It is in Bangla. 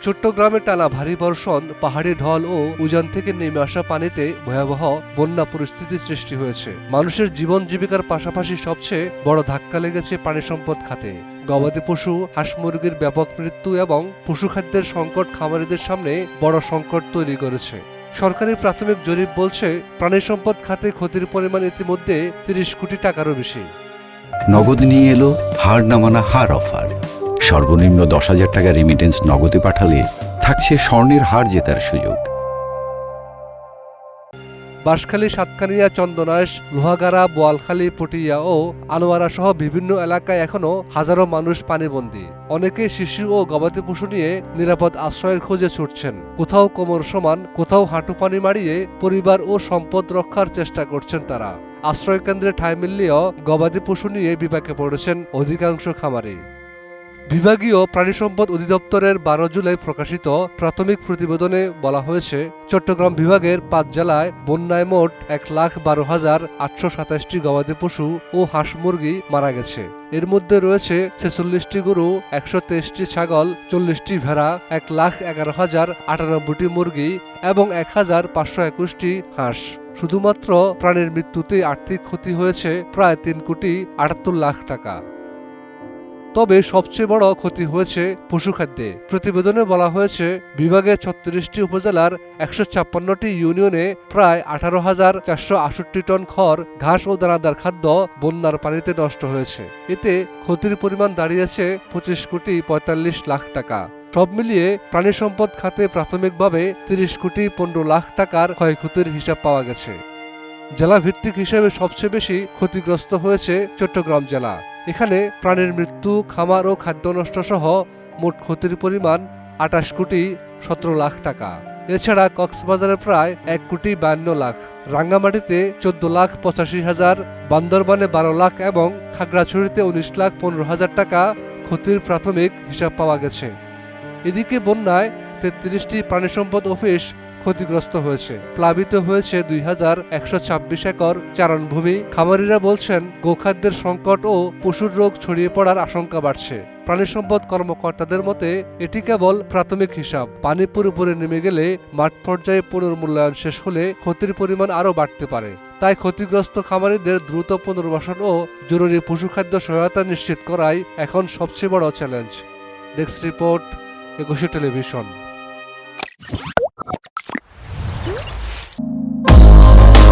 চট্টগ্রামে টানা ভারী বর্ষণ, পাহাড়ি ঢল ও উজান থেকে নেমে আসা পানিতে ভয়াবহ বন্যা পরিস্থিতি সৃষ্টি হয়েছে। মানুষের জীবন জীবিকার পাশাপাশি সবচেয়ে বড় ধাক্কা লেগেছে পানি সম্পদ খাতে। গবাদি পশু, হাঁস মুরগির ব্যাপক মৃত্যু এবং পশুখাদ্যের সংকট খামারিদের সামনে বড় সংকট তৈরি করেছে। সরকারি প্রাথমিক জরিপ বলছে, প্রাণী সম্পদ খাতে ক্ষতির পরিমাণ ইতিমধ্যে ৩০ কোটি টাকারও বেশি। নগদ নিয়ে এলো হার না মানা হার অফার। সর্বনিম্ন ১০,০০০ টাকা রেমিটেন্স নগদে পাঠালে থাকছে স্বর্ণের হার জেতার সুযোগ। বাঁশখালী, সাতকানিয়া, চন্দনাইশ, লোহাগাড়া, বোয়ালখালী, পটিয়া ও আনোয়ারা সহ বিভিন্ন এলাকায় এখনো হাজারো মানুষ পানিবন্দী। অনেকে শিশু ও গবাদি পশু নিয়ে নিরাপদ আশ্রয়ের খোঁজে ছুটছেন। কোথাও কোমর সমান, কোথাও হাঁটু পানি মাড়িয়ে পরিবার ও সম্পদ রক্ষার চেষ্টা করছেন তারা। আশ্রয়কেন্দ্রে ঠাঁই মিললেও গবাদি পশু নিয়ে বিপাকে পড়েছেন অধিকাংশ খামারি। বিভাগীয় প্রাণী সম্পদ অধিদপ্তরের ১২ জুলাই প্রকাশিত প্রাথমিক প্রতিবেদনে বলা হয়েছে, চট্টগ্রাম বিভাগের ৫ জেলায় বন্যায় মোট ১,১২,৮২৭টি গবাদি পশু ও হাঁস মুরগি মারা গেছে। এর মধ্যে রয়েছে ৪৬টি গরু, ১২৩টি ছাগল, ৪০টি ভেড়া, ১,১১,০৯৮টি মুরগি এবং ১,৫২১টি হাঁস। শুধুমাত্র প্রাণীর মৃত্যুতেই আর্থিক ক্ষতি হয়েছে প্রায় ৩,৭৮,০০,০০০ টাকা। তবে সবচেয়ে বড় ক্ষতি হয়েছে পশুখাদ্যে। প্রতিবেদনে বলা হয়েছে, বিভাগের ৩৬টি উপজেলার ১৫৬টি ইউনিয়নে প্রায় ১৮,৪৬৮ টন খড়, ঘাস ও দানাদার খাদ্য বন্যার পানিতে নষ্ট হয়েছে। এতে ক্ষতির পরিমাণ দাঁড়িয়েছে ২৫,৪৫,০০,০০০ টাকা। সব মিলিয়ে প্রাণী সম্পদ খাতে প্রাথমিকভাবে ৩০,১৫,০০,০০০ টাকার ক্ষয়ক্ষতির হিসাব পাওয়া গেছে। জেলা ভিত্তিক হিসেবে সবচেয়ে বেশি ক্ষতিগ্রস্ত হয়েছে চট্টগ্রাম জেলা। এখানে প্রাণীর মৃত্যু, খামার ও খাদ্য নষ্ট সহ মোট ক্ষতির পরিমাণ ২৮,১৭,০০,০০০ টাকা। এছাড়া কক্সবাজারে প্রায় ১,৫২,০০,০০০, রাঙ্গামাটিতে ১৪,৮৫,০০০, বান্দরবানে ১২ লাখ এবং খাগড়াছড়িতে ১৯,১৫,০০০ টাকা ক্ষতির প্রাথমিক হিসাব পাওয়া গেছে। এদিকে বন্যায় ৩৩টি প্রাণী সম্পদ অফিস ক্ষতিগ্রস্ত হয়েছে। প্লাবিত হয়েছে ২,১২৬ একর চারণভূমি। খামারিরা বলছেন, গোখাদ্যের সংকট ও পশুর রোগ ছড়িয়ে পড়ার আশঙ্কা বাড়ছে। প্রাণী সম্পদ কর্মকর্তাদের মতে, এটি কেবল প্রাথমিক হিসাব। পানি পুরোপুরি নেমে গেলে মাঠ পর্যায়ে পুনর্মূল্যায়ন শেষ হলে ক্ষতির পরিমাণ আরও বাড়তে পারে। তাই ক্ষতিগ্রস্ত খামারিদের দ্রুত পুনর্বাসন ও জরুরি পশুখাদ্য সহায়তা নিশ্চিত করাই এখন সবচেয়ে বড় চ্যালেঞ্জ। Desk report, ২১ television.